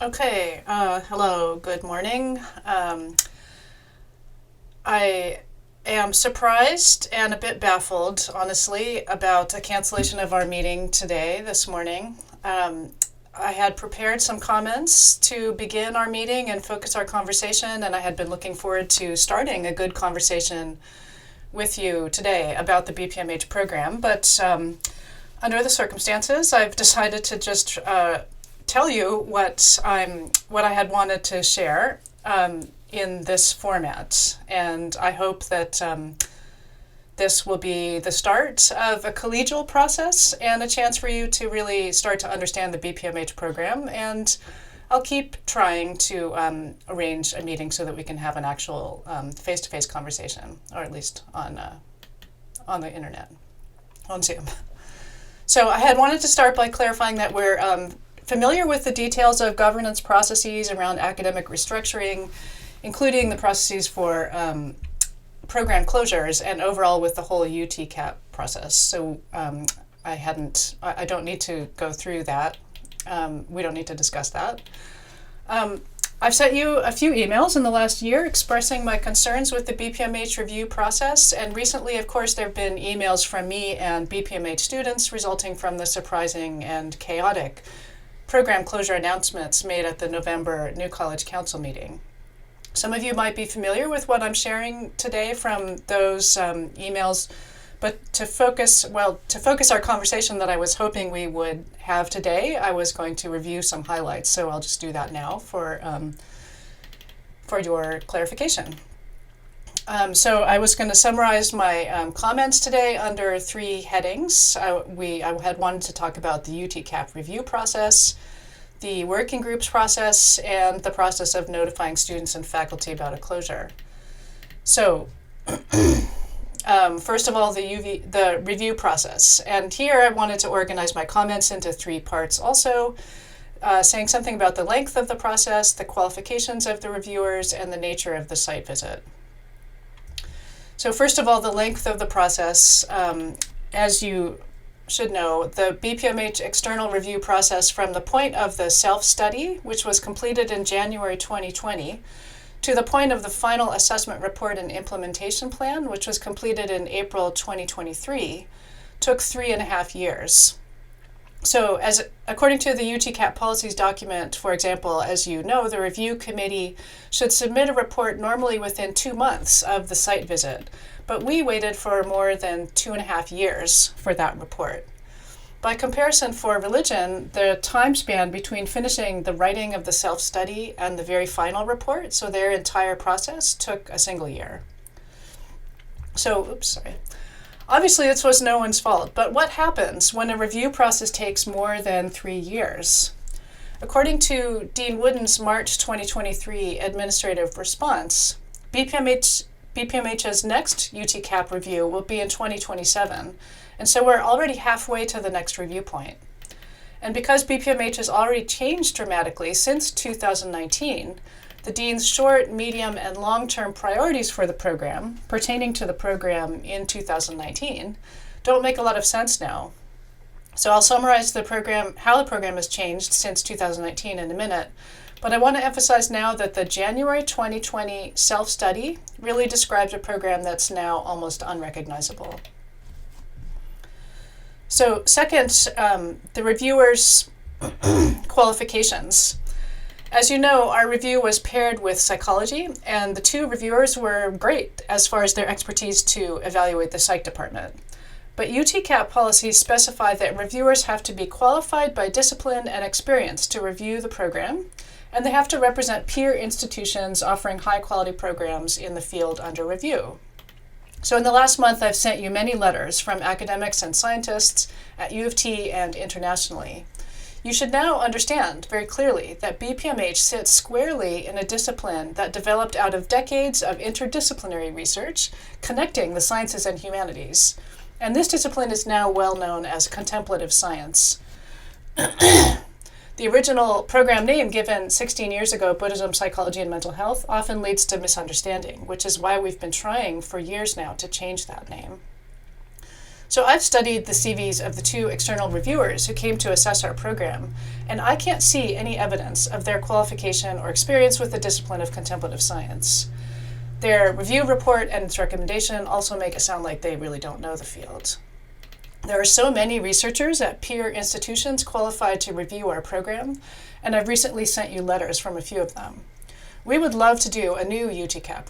Okay, hello, good morning. I am surprised and a bit baffled, honestly, about a cancellation of our meeting today, this morning. I had prepared some comments to begin our meeting and focus our conversation, and I had been looking forward to starting a good conversation with you today about the BPMH program, but under the circumstances, I've decided to just tell you what I had wanted to share in this format, and I hope that this will be the start of a collegial process and a chance for you to really start to understand the BPMH program. And I'll keep trying to arrange a meeting so that we can have an actual face-to-face conversation, or at least on the internet, on Zoom. So I had wanted to start by clarifying that we're familiar with the details of governance processes around academic restructuring, including the processes for program closures and overall with the whole UTQAP process. So I don't need to go through that. We don't need to discuss that. I've sent you a few emails in the last year expressing my concerns with the BPMH review process, and recently, of course, there have been emails from me and BPMH students resulting from the surprising and chaotic program closure announcements made at the November New College Council meeting. Some of you might be familiar with what I'm sharing today from those emails, but to focus our conversation that I was hoping we would have today, I was going to review some highlights. So I'll just do that now for your clarification. So I was going to summarize my comments today under three headings. I had wanted to talk about the UTQAP review process, the working groups process, and the process of notifying students and faculty about a closure. So first of all, the review process. And here I wanted to organize my comments into three parts also, saying something about the length of the process, the qualifications of the reviewers, and the nature of the site visit. So first of all, the length of the process. As you should know, the BPMH external review process from the point of the self-study, which was completed in January 2020, to the point of the final assessment report and implementation plan, which was completed in April 2023, took 3.5 years. So according to the UTQAP policies document, for example, as you know, the review committee should submit a report normally within 2 months of the site visit, but we waited for more than 2.5 years for that report. By comparison, for religion, the time span between finishing the writing of the self-study and the very final report, so their entire process, took a single year. So, obviously, this was no one's fault, but what happens when a review process takes more than 3 years? According to Dean Wooden's March 2023 administrative response, BPMH's next UTQAP review will be in 2027, and so we're already halfway to the next review point. And because BPMH has already changed dramatically since 2019, the Dean's short, medium, and long-term priorities for the program, pertaining to the program in 2019, don't make a lot of sense now. So I'll summarize how the program has changed since 2019 in a minute, but I want to emphasize now that the January 2020 self-study really describes a program that's now almost unrecognizable. So second, the reviewers' qualifications. As you know, our review was paired with psychology, and the two reviewers were great as far as their expertise to evaluate the psych department. But UTQAP policies specify that reviewers have to be qualified by discipline and experience to review the program, and they have to represent peer institutions offering high-quality programs in the field under review. So in the last month, I've sent you many letters from academics and scientists at U of T and internationally. You should now understand very clearly that BPMH sits squarely in a discipline that developed out of decades of interdisciplinary research connecting the sciences and humanities. And this discipline is now well known as contemplative science. The original program name given 16 years ago, Buddhism, Psychology, and Mental Health, often leads to misunderstanding, which is why we've been trying for years now to change that name. So I've studied the CVs of the 2 external reviewers who came to assess our program, and I can't see any evidence of their qualification or experience with the discipline of contemplative science. Their review report and its recommendation also make it sound like they really don't know the field. There are so many researchers at peer institutions qualified to review our program, and I've recently sent you letters from a few of them. We would love to do a new UTQAP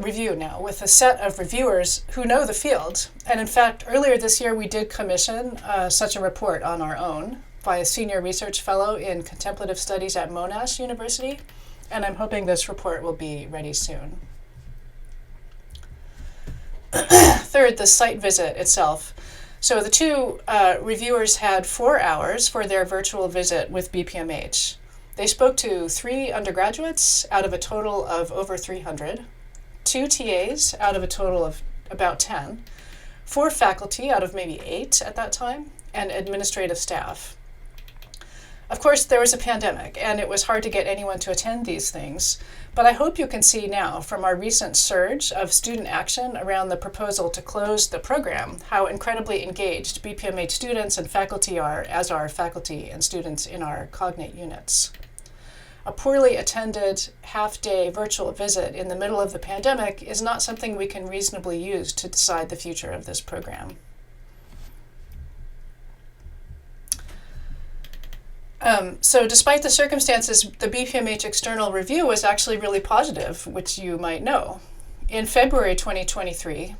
review now, with a set of reviewers who know the field. And in fact, earlier this year we did commission such a report on our own by a senior research fellow in contemplative studies at Monash University, and I'm hoping this report will be ready soon. Third, the site visit itself. So the 2 reviewers had 4 hours for their virtual visit with BPMH. They spoke to 3 undergraduates out of a total of over 300, 2 TAs out of a total of about 10, 4 faculty out of maybe 8 at that time, and administrative staff. Of course, there was a pandemic, and it was hard to get anyone to attend these things, but I hope you can see now from our recent surge of student action around the proposal to close the program how incredibly engaged BPMH students and faculty are, as are faculty and students in our cognate units. A poorly attended half-day virtual visit in the middle of the pandemic is not something we can reasonably use to decide the future of this program. So despite the circumstances, the BPMH external review was actually really positive, which you might know. In February 2023,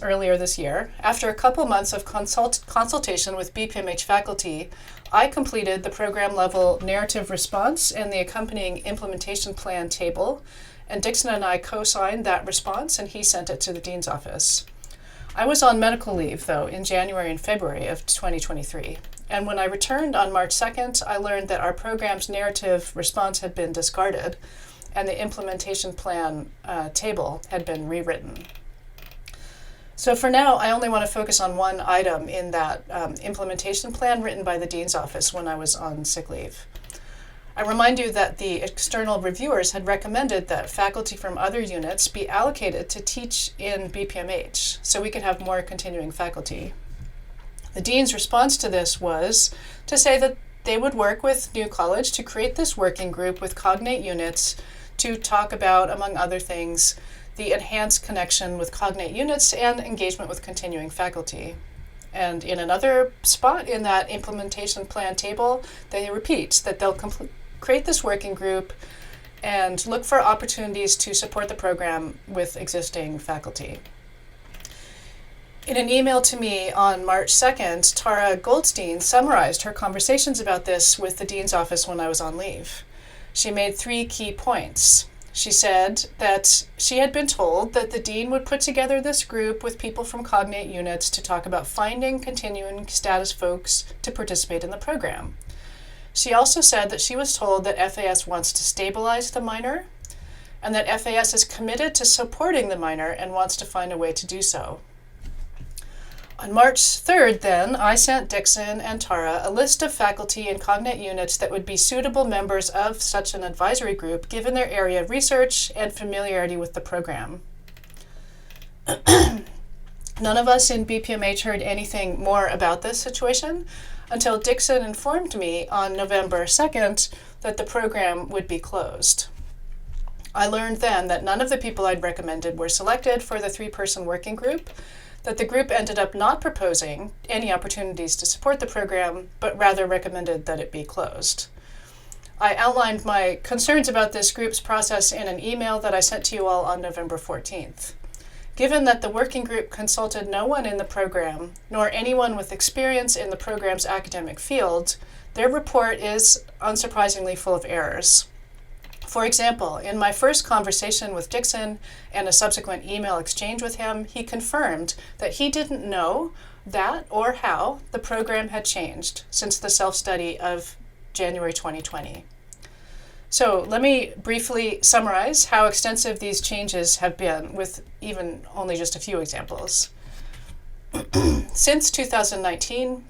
earlier this year, after a couple months of consultation with BPMH faculty, I completed the program level narrative response and the accompanying implementation plan table, and Dixon and I co-signed that response, and he sent it to the dean's office. I was on medical leave, though, in January and February of 2023. And when I returned on March 2nd, I learned that our program's narrative response had been discarded and the implementation plan table had been rewritten. So for now, I only want to focus on one item in that implementation plan written by the dean's office when I was on sick leave. I remind you that the external reviewers had recommended that faculty from other units be allocated to teach in BPMH so we could have more continuing faculty. The dean's response to this was to say that they would work with New College to create this working group with cognate units to talk about, among other things, the enhanced connection with cognate units and engagement with continuing faculty. And in another spot in that implementation plan table, they repeat that they'll create this working group and look for opportunities to support the program with existing faculty. In an email to me on March 2nd, Tara Goldstein summarized her conversations about this with the dean's office when I was on leave. She made 3 key points. She said that she had been told that the dean would put together this group with people from cognate units to talk about finding continuing status folks to participate in the program. She also said that she was told that FAS wants to stabilize the minor and that FAS is committed to supporting the minor and wants to find a way to do so. On March 3rd, then, I sent Dixon and Tara a list of faculty and cognate units that would be suitable members of such an advisory group given their area of research and familiarity with the program. None of us in BPMH heard anything more about this situation until Dixon informed me on November 2nd that the program would be closed. I learned then that none of the people I'd recommended were selected for the 3-person working group, that the group ended up not proposing any opportunities to support the program, but rather recommended that it be closed. I outlined my concerns about this group's process in an email that I sent to you all on November 14th. Given that the working group consulted no one in the program, nor anyone with experience in the program's academic field, their report is unsurprisingly full of errors. For example, in my first conversation with Dixon and a subsequent email exchange with him, he confirmed that he didn't know that or how the program had changed since the self-study of January 2020. So let me briefly summarize how extensive these changes have been with even only just a few examples. Since 2019,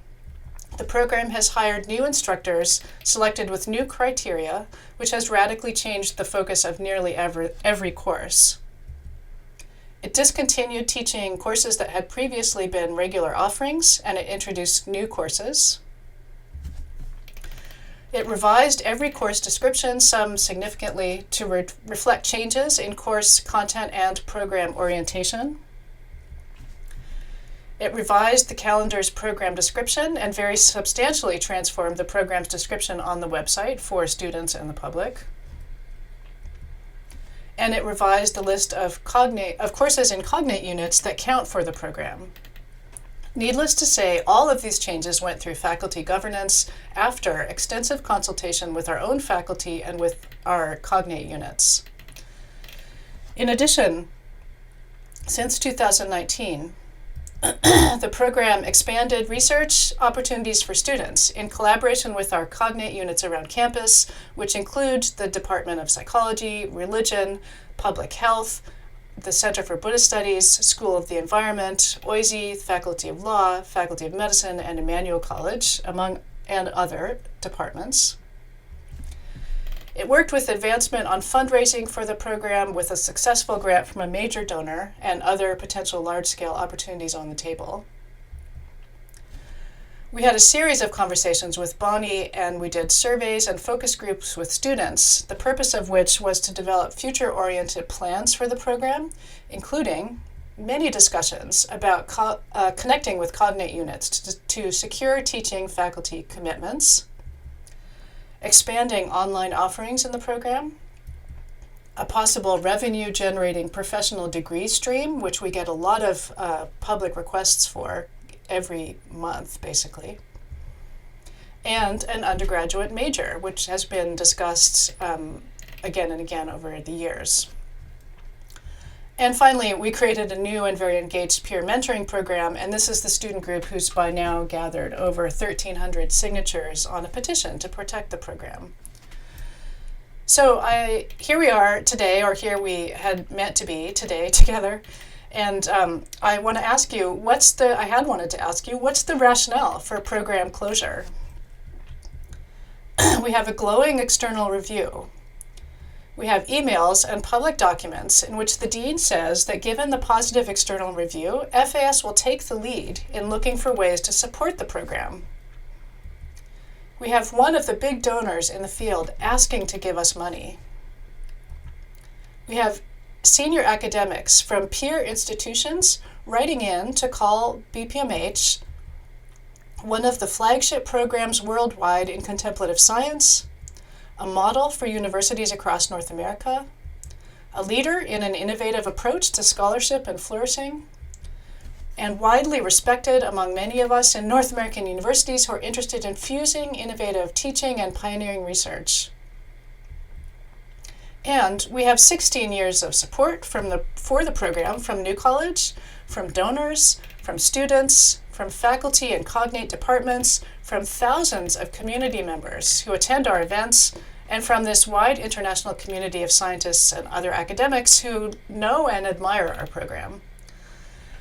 the program has hired new instructors selected with new criteria, which has radically changed the focus of nearly every course. It discontinued teaching courses that had previously been regular offerings, and it introduced new courses. It revised every course description, some significantly, to reflect changes in course content and program orientation. It revised the calendar's program description and very substantially transformed the program's description on the website for students and the public. And it revised the list of courses in cognate units that count for the program. Needless to say, all of these changes went through faculty governance after extensive consultation with our own faculty and with our cognate units. In addition, since 2019, the program expanded research opportunities for students in collaboration with our cognate units around campus, which include the Department of Psychology, Religion, Public Health, the Center for Buddhist Studies, School of the Environment, OISE, Faculty of Law, Faculty of Medicine, and Emmanuel College, among and other departments. It worked with advancement on fundraising for the program with a successful grant from a major donor and other potential large-scale opportunities on the table. We had a series of conversations with Bonnie, and we did surveys and focus groups with students, the purpose of which was to develop future-oriented plans for the program, including many discussions about connecting with cognate units to secure teaching faculty commitments, expanding online offerings in the program, a possible revenue-generating professional degree stream, which we get a lot of public requests for every month, basically, and an undergraduate major, which has been discussed again and again over the years. And finally, we created a new and very engaged peer mentoring program, and this is the student group who's by now gathered over 1,300 signatures on a petition to protect the program. So here we are today, or here we had meant to be today together, and I want to ask you, what's the rationale for program closure? We have a glowing external review. We have emails and public documents in which the dean says that given the positive external review, FAS will take the lead in looking for ways to support the program. We have one of the big donors in the field asking to give us money. We have senior academics from peer institutions writing in to call BPMH one of the flagship programs worldwide in contemplative science, a model for universities across North America, a leader in an innovative approach to scholarship and flourishing, and widely respected among many of us in North American universities who are interested in fusing innovative teaching and pioneering research. And we have 16 years of support for the program from New College, from donors, from students, from faculty and cognate departments, from thousands of community members who attend our events, and from this wide international community of scientists and other academics who know and admire our program.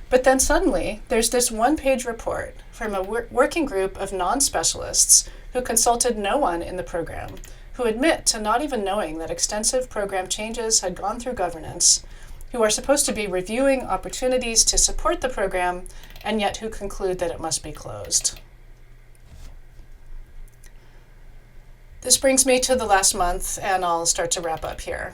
But then suddenly, there's this one-page report from a working group of non-specialists who consulted no one in the program, who admit to not even knowing that extensive program changes had gone through governance, who are supposed to be reviewing opportunities to support the program, and yet who conclude that it must be closed. This brings me to the last month, and I'll start to wrap up here.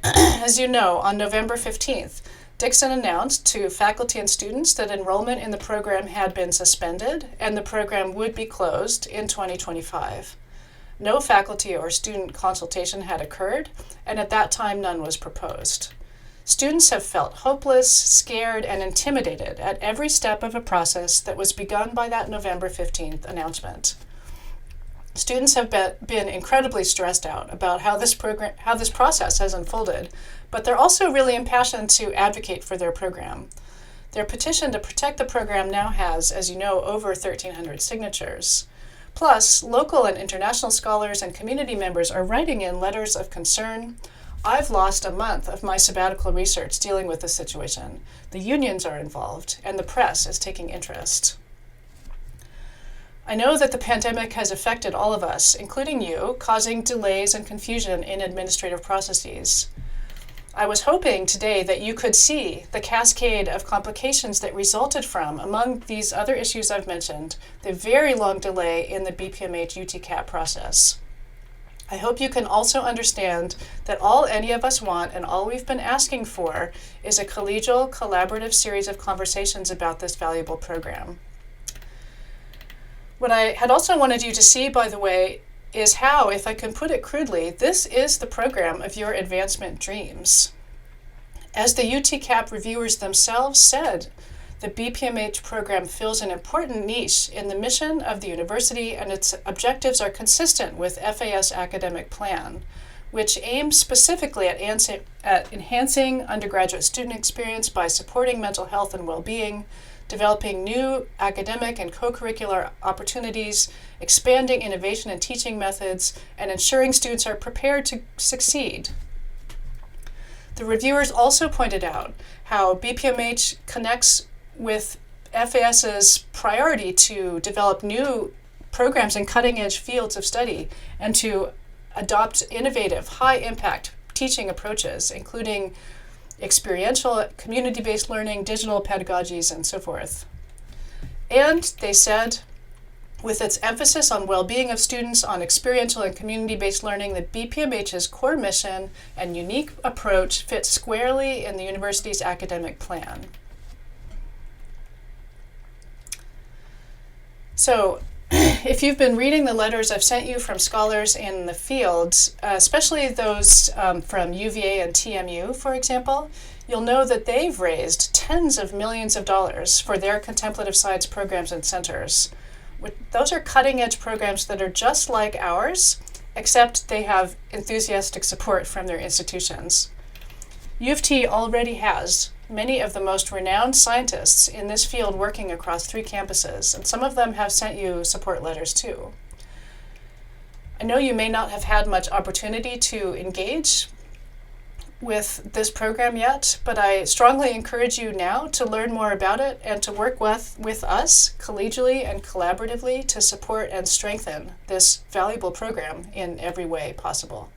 As you know, on November 15th, Dixon announced to faculty and students that enrollment in the program had been suspended and the program would be closed in 2025. No faculty or student consultation had occurred, and at that time none was proposed. Students have felt hopeless, scared, and intimidated at every step of a process that was begun by that November 15th announcement. Students have been incredibly stressed out about how this process has unfolded, but they're also really impassioned to advocate for their program. Their petition to protect the program now has, as you know, over 1,300 signatures. Plus, local and international scholars and community members are writing in letters of concern. I've lost a month of my sabbatical research dealing with this situation. The unions are involved, and the press is taking interest. I know that the pandemic has affected all of us, including you, causing delays and confusion in administrative processes. I was hoping today that you could see the cascade of complications that resulted from, among these other issues I've mentioned, the very long delay in the BPMH UTQAP process. I hope you can also understand that all any of us want and all we've been asking for is a collegial, collaborative series of conversations about this valuable program. What I had also wanted you to see, by the way, is how, if I can put it crudely, this is the program of your advancement dreams. As the UTQAP reviewers themselves said, the BPMH program fills an important niche in the mission of the university, and its objectives are consistent with FAS academic plan, which aims specifically at enhancing undergraduate student experience by supporting mental health and well-being, developing new academic and co-curricular opportunities, expanding innovation and teaching methods, and ensuring students are prepared to succeed. The reviewers also pointed out how BPMH connects with FAS's priority to develop new programs in cutting-edge fields of study and to adopt innovative, high-impact teaching approaches, including experiential, community-based learning, digital pedagogies, and so forth. And they said, with its emphasis on well-being of students, on experiential and community-based learning, the BPMH's core mission and unique approach fits squarely in the university's academic plan. So, if you've been reading the letters I've sent you from scholars in the field, especially those from UVA and TMU, for example, you'll know that they've raised tens of millions of dollars for their contemplative science programs and centers. Those are cutting-edge programs that are just like ours, except they have enthusiastic support from their institutions. U of T already has many of the most renowned scientists in this field working across 3 campuses, and some of them have sent you support letters too. I know you may not have had much opportunity to engage with this program yet, but I strongly encourage you now to learn more about it and to work with us collegially and collaboratively to support and strengthen this valuable program in every way possible.